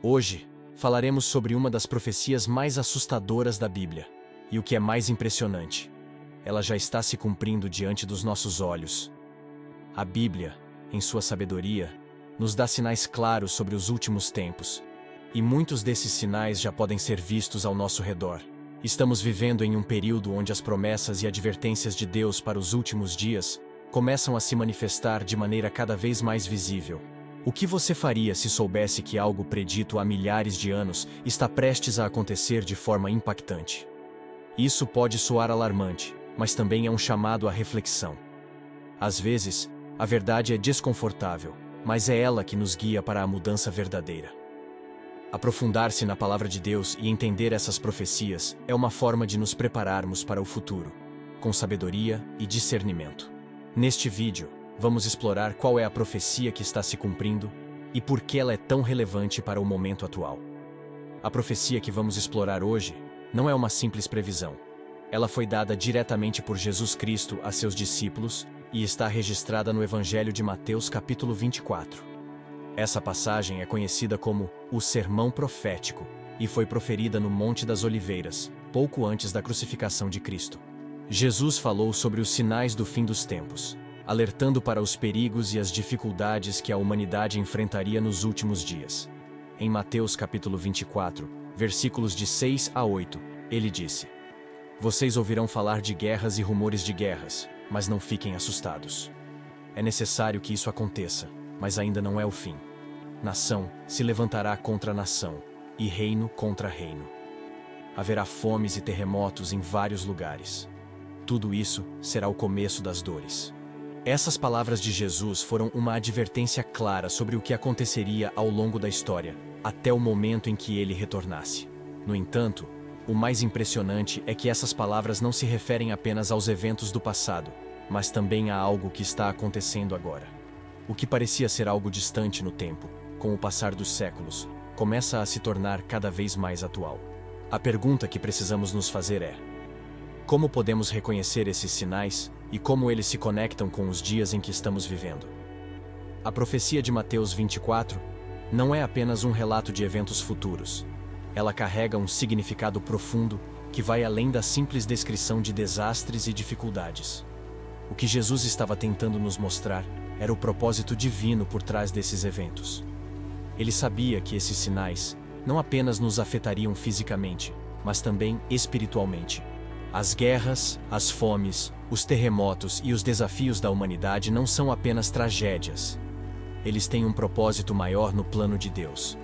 Hoje, falaremos sobre uma das profecias mais assustadoras da Bíblia. E o que é mais impressionante, ela já está se cumprindo diante dos nossos olhos. A Bíblia, em sua sabedoria, nos dá sinais claros sobre os últimos tempos. E muitos desses sinais já podem ser vistos ao nosso redor. Estamos vivendo em um período onde as promessas e advertências de Deus para os últimos dias começam a se manifestar de maneira cada vez mais visível. O que você faria se soubesse que algo predito há milhares de anos está prestes a acontecer de forma impactante? Isso pode soar alarmante, mas também é um chamado à reflexão. Às vezes, a verdade é desconfortável, mas é ela que nos guia para a mudança verdadeira. Aprofundar-se na palavra de Deus e entender essas profecias é uma forma de nos prepararmos para o futuro, com sabedoria e discernimento. Neste vídeo, vamos explorar qual é a profecia que está se cumprindo e por que ela é tão relevante para o momento atual. A profecia que vamos explorar hoje não é uma simples previsão. Ela foi dada diretamente por Jesus Cristo a seus discípulos e está registrada no Evangelho de Mateus capítulo 24. Essa passagem é conhecida como o Sermão Profético e foi proferida no Monte das Oliveiras, pouco antes da crucificação de Cristo. Jesus falou sobre os sinais do fim dos tempos, alertando para os perigos e as dificuldades que a humanidade enfrentaria nos últimos dias. Em Mateus capítulo 24, versículos de 6 a 8, ele disse: "Vocês ouvirão falar de guerras e rumores de guerras, mas não fiquem assustados. É necessário que isso aconteça, mas ainda não é o fim. Nação se levantará contra nação, e reino contra reino. Haverá fomes e terremotos em vários lugares. Tudo isso será o começo das dores." Essas palavras de Jesus foram uma advertência clara sobre o que aconteceria ao longo da história, até o momento em que ele retornasse. No entanto, o mais impressionante é que essas palavras não se referem apenas aos eventos do passado, mas também a algo que está acontecendo agora. O que parecia ser algo distante no tempo, com o passar dos séculos, começa a se tornar cada vez mais atual. A pergunta que precisamos nos fazer é: como podemos reconhecer esses sinais e como eles se conectam com os dias em que estamos vivendo? A profecia de Mateus 24 não é apenas um relato de eventos futuros. Ela carrega um significado profundo que vai além da simples descrição de desastres e dificuldades. O que Jesus estava tentando nos mostrar era o propósito divino por trás desses eventos. Ele sabia que esses sinais não apenas nos afetariam fisicamente, mas também espiritualmente. As guerras, as fomes, os terremotos e os desafios da humanidade não são apenas tragédias. Eles têm um propósito maior no plano de Deus.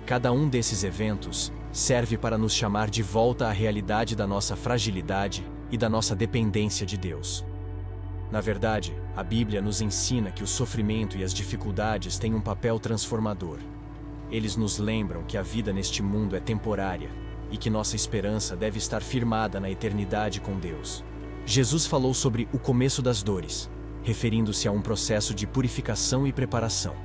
Cada um desses eventos serve para nos chamar de volta à realidade da nossa fragilidade e da nossa dependência de Deus. Na verdade, a Bíblia nos ensina que o sofrimento e as dificuldades têm um papel transformador. Eles nos lembram que a vida neste mundo é temporária e que nossa esperança deve estar firmada na eternidade com Deus. Jesus falou sobre o começo das dores, referindo-se a um processo de purificação e preparação.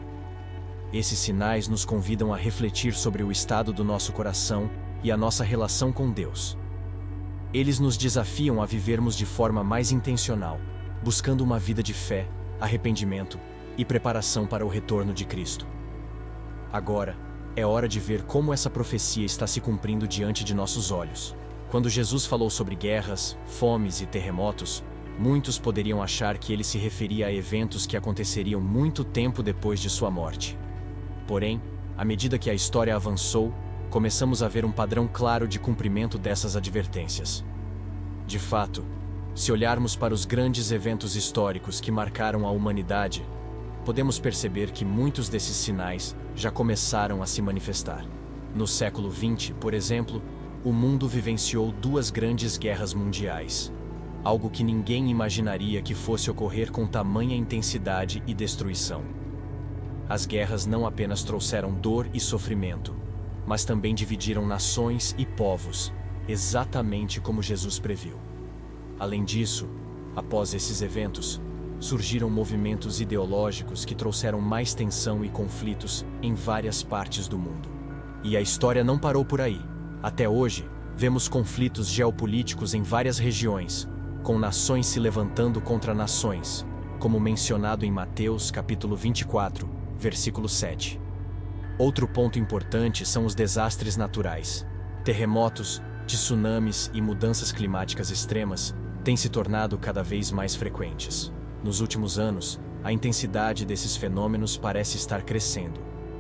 Esses sinais nos convidam a refletir sobre o estado do nosso coração e a nossa relação com Deus. Eles nos desafiam a vivermos de forma mais intencional, buscando uma vida de fé, arrependimento e preparação para o retorno de Cristo. Agora, é hora de ver como essa profecia está se cumprindo diante de nossos olhos. Quando Jesus falou sobre guerras, fomes e terremotos, muitos poderiam achar que ele se referia a eventos que aconteceriam muito tempo depois de sua morte. Porém, à medida que a história avançou, começamos a ver um padrão claro de cumprimento dessas advertências. De fato, se olharmos para os grandes eventos históricos que marcaram a humanidade, podemos perceber que muitos desses sinais já começaram a se manifestar. No século XX, por exemplo, o mundo vivenciou duas grandes guerras mundiais, algo que ninguém imaginaria que fosse ocorrer com tamanha intensidade e destruição. As guerras não apenas trouxeram dor e sofrimento, mas também dividiram nações e povos, exatamente como Jesus previu. Além disso, após esses eventos, surgiram movimentos ideológicos que trouxeram mais tensão e conflitos em várias partes do mundo. E a história não parou por aí. Até hoje, vemos conflitos geopolíticos em várias regiões, com nações se levantando contra nações, como mencionado em Mateus capítulo 24, versículo 7. Outro ponto importante são os desastres naturais. Terremotos, tsunamis e mudanças climáticas extremas têm se tornado cada vez mais frequentes. Nos últimos anos, a intensidade desses fenômenos parece estar crescendo,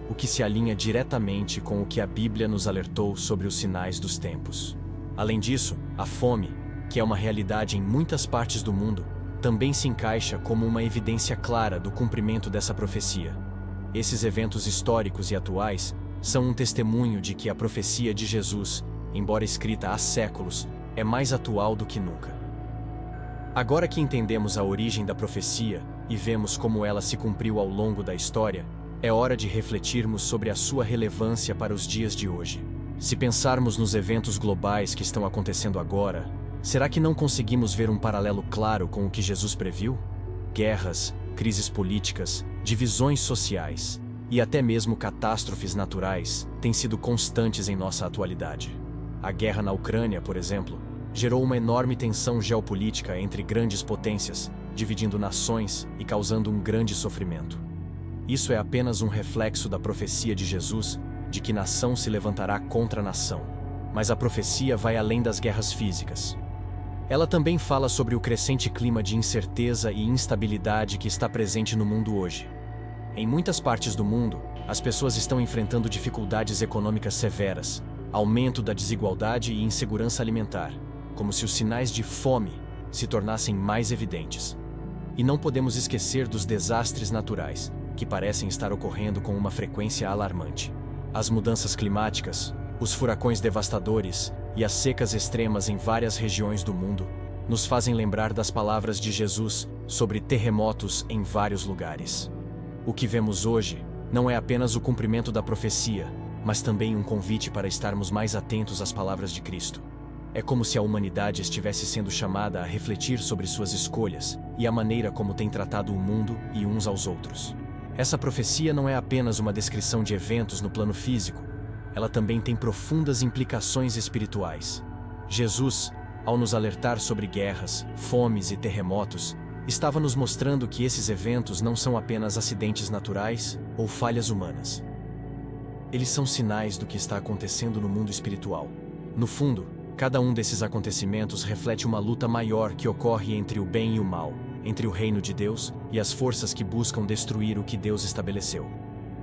o que se alinha diretamente com o que a Bíblia nos alertou sobre os sinais dos tempos. Além disso, a fome, que é uma realidade em muitas partes do mundo, também se encaixa como uma evidência clara do cumprimento dessa profecia. Esses eventos históricos e atuais são um testemunho de que a profecia de Jesus, embora escrita há séculos, é mais atual do que nunca. Agora que entendemos a origem da profecia e vemos como ela se cumpriu ao longo da história, é hora de refletirmos sobre a sua relevância para os dias de hoje. Se pensarmos nos eventos globais que estão acontecendo agora, será que não conseguimos ver um paralelo claro com o que Jesus previu? Guerras, crises políticas, divisões sociais e até mesmo catástrofes naturais têm sido constantes em nossa atualidade. A guerra na Ucrânia, por exemplo, gerou uma enorme tensão geopolítica entre grandes potências, dividindo nações e causando um grande sofrimento. Isso é apenas um reflexo da profecia de Jesus de que nação se levantará contra nação. Mas a profecia vai além das guerras físicas. Ela também fala sobre o crescente clima de incerteza e instabilidade que está presente no mundo hoje. Em muitas partes do mundo, as pessoas estão enfrentando dificuldades econômicas severas, aumento da desigualdade e insegurança alimentar, como se os sinais de fome se tornassem mais evidentes. E não podemos esquecer dos desastres naturais, que parecem estar ocorrendo com uma frequência alarmante. As mudanças climáticas, os furacões devastadores e as secas extremas em várias regiões do mundo nos fazem lembrar das palavras de Jesus sobre terremotos em vários lugares. O que vemos hoje não é apenas o cumprimento da profecia, mas também um convite para estarmos mais atentos às palavras de Cristo. É como se a humanidade estivesse sendo chamada a refletir sobre suas escolhas e a maneira como tem tratado o mundo e uns aos outros. Essa profecia não é apenas uma descrição de eventos no plano físico, ela também tem profundas implicações espirituais. Jesus, ao nos alertar sobre guerras, fomes e terremotos, estava nos mostrando que esses eventos não são apenas acidentes naturais ou falhas humanas. Eles são sinais do que está acontecendo no mundo espiritual. No fundo, cada um desses acontecimentos reflete uma luta maior que ocorre entre o bem e o mal, entre o reino de Deus e as forças que buscam destruir o que Deus estabeleceu.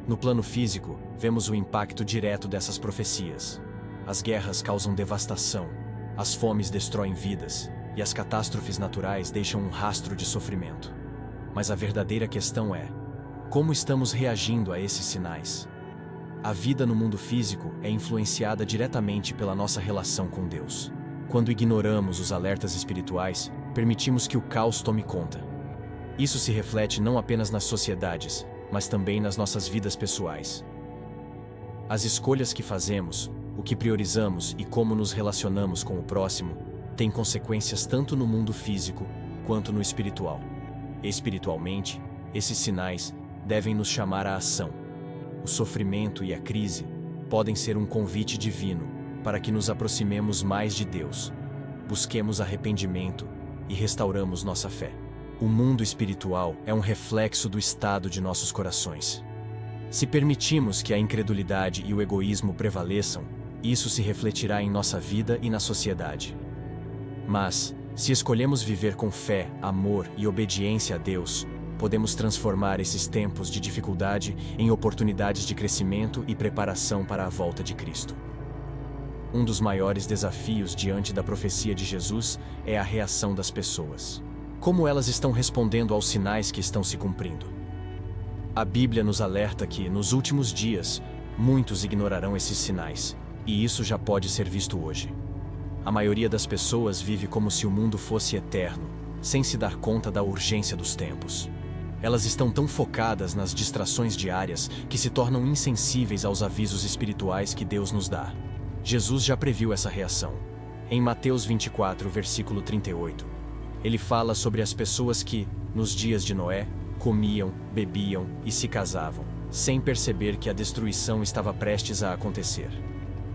No plano físico, vemos o impacto direto dessas profecias. As guerras causam devastação, as fomes destroem vidas e as catástrofes naturais deixam um rastro de sofrimento. Mas a verdadeira questão é: como estamos reagindo a esses sinais? A vida no mundo físico é influenciada diretamente pela nossa relação com Deus. Quando ignoramos os alertas espirituais, permitimos que o caos tome conta. Isso se reflete não apenas nas sociedades, mas também nas nossas vidas pessoais. As escolhas que fazemos, o que priorizamos e como nos relacionamos com o próximo, têm consequências tanto no mundo físico quanto no espiritual. Espiritualmente, esses sinais devem nos chamar à ação. O sofrimento e a crise podem ser um convite divino para que nos aproximemos mais de Deus, busquemos arrependimento e restauramos nossa fé. O mundo espiritual é um reflexo do estado de nossos corações. Se permitimos que a incredulidade e o egoísmo prevaleçam, isso se refletirá em nossa vida e na sociedade. Mas, se escolhemos viver com fé, amor e obediência a Deus, podemos transformar esses tempos de dificuldade em oportunidades de crescimento e preparação para a volta de Cristo. Um dos maiores desafios diante da profecia de Jesus é a reação das pessoas. Como elas estão respondendo aos sinais que estão se cumprindo? A Bíblia nos alerta que, nos últimos dias, muitos ignorarão esses sinais, e isso já pode ser visto hoje. A maioria das pessoas vive como se o mundo fosse eterno, sem se dar conta da urgência dos tempos. Elas estão tão focadas nas distrações diárias que se tornam insensíveis aos avisos espirituais que Deus nos dá. Jesus já previu essa reação. Em Mateus 24, versículo 38, ele fala sobre as pessoas que, nos dias de Noé, comiam, bebiam e se casavam, sem perceber que a destruição estava prestes a acontecer.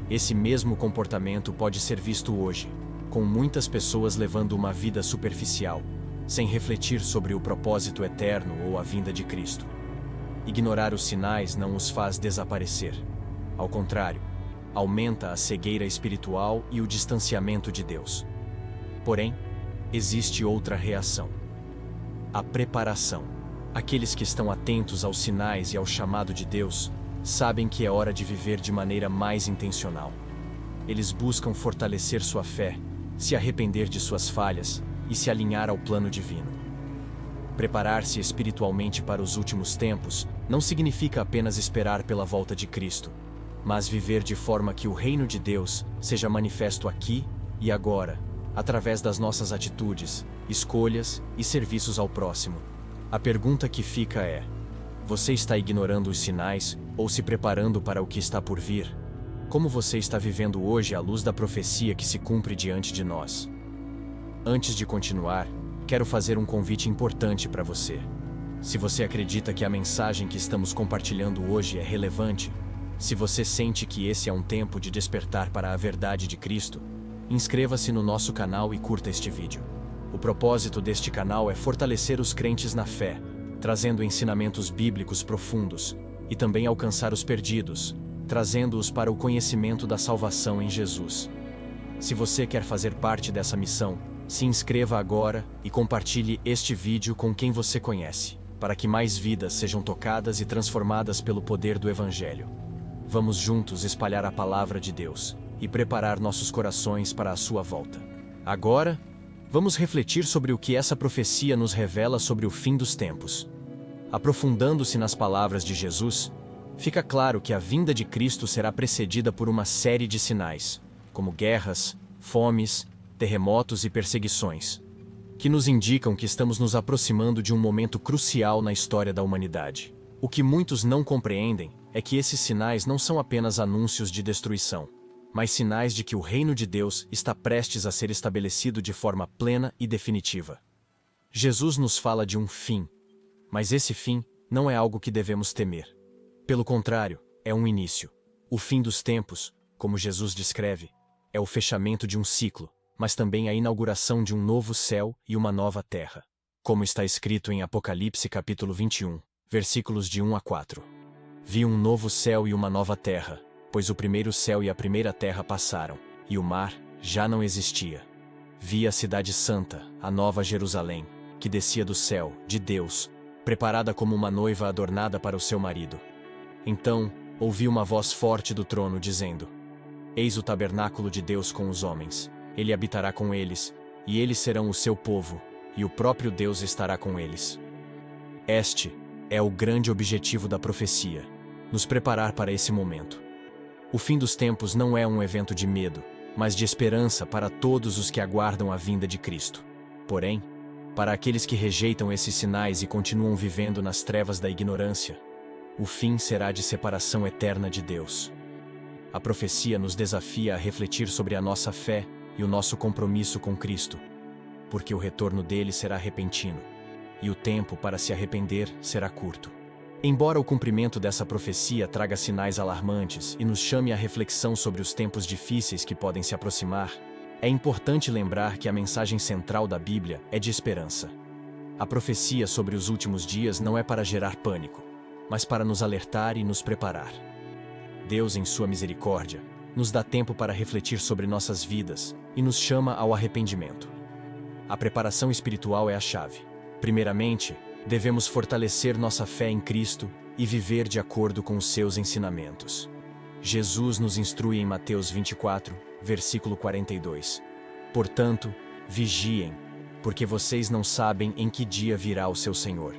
Esse mesmo comportamento pode ser visto hoje, com muitas pessoas levando uma vida superficial, sem refletir sobre o propósito eterno ou a vinda de Cristo. ignorar os sinais não os faz desaparecer. Ao contrário, aumenta a cegueira espiritual e o distanciamento de Deus. Porém, existe outra reação: a preparação. Aqueles que estão atentos aos sinais e ao chamado de Deus sabem que é hora de viver de maneira mais intencional. Eles buscam fortalecer sua fé, se arrepender de suas falhas e se alinhar ao plano divino. Preparar-se espiritualmente para os últimos tempos não significa apenas esperar pela volta de Cristo, mas viver de forma que o reino de Deus seja manifesto aqui e agora, através das nossas atitudes, escolhas e serviços ao próximo. A pergunta que fica é: você está ignorando os sinais ou se preparando para o que está por vir? Como você está vivendo hoje à luz da profecia que se cumpre diante de nós? Antes de continuar, quero fazer um convite importante para você. Se você acredita que a mensagem que estamos compartilhando hoje é relevante, se você sente que esse é um tempo de despertar para a verdade de Cristo, inscreva-se no nosso canal e curta este vídeo. O propósito deste canal é fortalecer os crentes na fé, trazendo ensinamentos bíblicos profundos, e também alcançar os perdidos, trazendo-os para o conhecimento da salvação em Jesus. Se você quer fazer parte dessa missão, se inscreva agora e compartilhe este vídeo com quem você conhece, para que mais vidas sejam tocadas e transformadas pelo poder do Evangelho. Vamos juntos espalhar a palavra de Deus e preparar nossos corações para a sua volta. Agora, vamos refletir sobre o que essa profecia nos revela sobre o fim dos tempos. Aprofundando-se nas palavras de Jesus, fica claro que a vinda de Cristo será precedida por uma série de sinais, como guerras, fomes, terremotos e perseguições, que nos indicam que estamos nos aproximando de um momento crucial na história da humanidade. O que muitos não compreendem é que esses sinais não são apenas anúncios de destruição, mas sinais de que o reino de Deus está prestes a ser estabelecido de forma plena e definitiva. Jesus nos fala de um fim, mas esse fim não é algo que devemos temer. Pelo contrário, é um início. O fim dos tempos, como Jesus descreve, é o fechamento de um ciclo, mas também a inauguração de um novo céu e uma nova terra. Como está escrito em Apocalipse capítulo 21, versículos de 1 a 4. Vi um novo céu e uma nova terra, pois o primeiro céu e a primeira terra passaram, e o mar já não existia. Vi a cidade santa, a nova Jerusalém, que descia do céu, de Deus, preparada como uma noiva adornada para o seu marido. Então, ouvi uma voz forte do trono dizendo: Eis o tabernáculo de Deus com os homens. Ele habitará com eles, e eles serão o seu povo, e o próprio Deus estará com eles. Este é o grande objetivo da profecia: nos preparar para esse momento. O fim dos tempos não é um evento de medo, mas de esperança para todos os que aguardam a vinda de Cristo. Porém, para aqueles que rejeitam esses sinais e continuam vivendo nas trevas da ignorância, o fim será de separação eterna de Deus. A profecia nos desafia a refletir sobre a nossa fé e o nosso compromisso com Cristo, porque o retorno dele será repentino, e o tempo para se arrepender será curto. Embora o cumprimento dessa profecia traga sinais alarmantes e nos chame à reflexão sobre os tempos difíceis que podem se aproximar, é importante lembrar que a mensagem central da Bíblia é de esperança. A profecia sobre os últimos dias não é para gerar pânico, mas para nos alertar e nos preparar. Deus, em sua misericórdia, nos dá tempo para refletir sobre nossas vidas e nos chama ao arrependimento. A preparação espiritual é a chave. Primeiramente, devemos fortalecer nossa fé em Cristo e viver de acordo com os seus ensinamentos. Jesus nos instrui em Mateus 24, versículo 42. Portanto, vigiem, porque vocês não sabem em que dia virá o seu Senhor.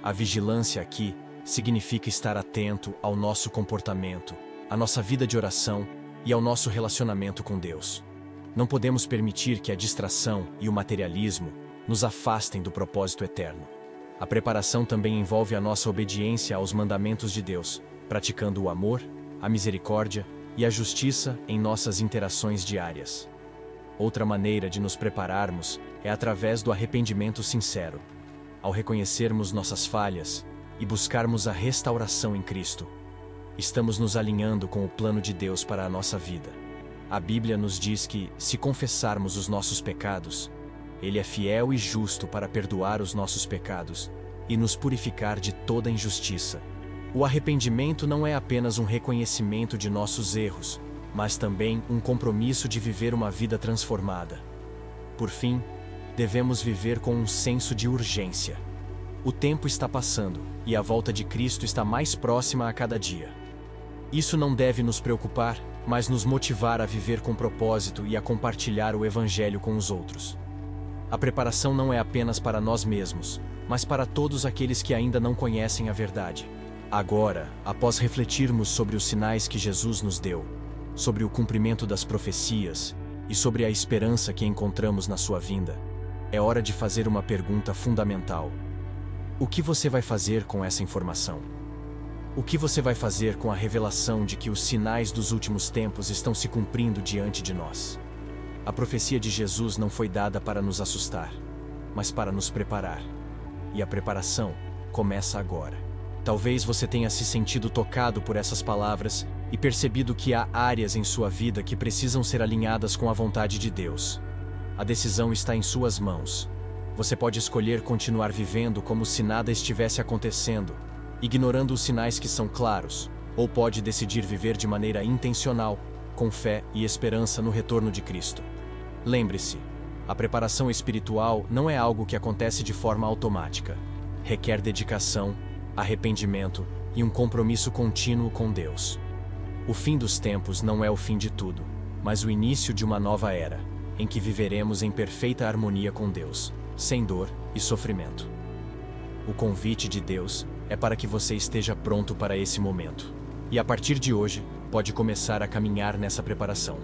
A vigilância aqui significa estar atento ao nosso comportamento, à nossa vida de oração e ao nosso relacionamento com Deus. Não podemos permitir que a distração e o materialismo nos afastem do propósito eterno. A preparação também envolve a nossa obediência aos mandamentos de Deus, praticando o amor, a misericórdia e a justiça em nossas interações diárias. Outra maneira de nos prepararmos é através do arrependimento sincero. Ao reconhecermos nossas falhas e buscarmos a restauração em Cristo, estamos nos alinhando com o plano de Deus para a nossa vida. A Bíblia nos diz que, se confessarmos os nossos pecados, Ele é fiel e justo para perdoar os nossos pecados e nos purificar de toda injustiça. O arrependimento não é apenas um reconhecimento de nossos erros, mas também um compromisso de viver uma vida transformada. Por fim, devemos viver com um senso de urgência. O tempo está passando, e a volta de Cristo está mais próxima a cada dia. Isso não deve nos preocupar, mas nos motivar a viver com propósito e a compartilhar o Evangelho com os outros. A preparação não é apenas para nós mesmos, mas para todos aqueles que ainda não conhecem a verdade. Agora, após refletirmos sobre os sinais que Jesus nos deu, sobre o cumprimento das profecias e sobre a esperança que encontramos na sua vinda, é hora de fazer uma pergunta fundamental. O que você vai fazer com essa informação? O que você vai fazer com a revelação de que os sinais dos últimos tempos estão se cumprindo diante de nós? A profecia de Jesus não foi dada para nos assustar, mas para nos preparar. E a preparação começa agora. Talvez você tenha se sentido tocado por essas palavras e percebido que há áreas em sua vida que precisam ser alinhadas com a vontade de Deus. A decisão está em suas mãos. Você pode escolher continuar vivendo como se nada estivesse acontecendo, ignorando os sinais que são claros, ou pode decidir viver de maneira intencional, com fé e esperança no retorno de Cristo. Lembre-se, a preparação espiritual não é algo que acontece de forma automática. Requer dedicação, arrependimento e um compromisso contínuo com Deus. O fim dos tempos não é o fim de tudo, mas o início de uma nova era, em que viveremos em perfeita harmonia com Deus, sem dor e sofrimento. O convite de Deus é para que você esteja pronto para esse momento. E a partir de hoje, pode começar a caminhar nessa preparação.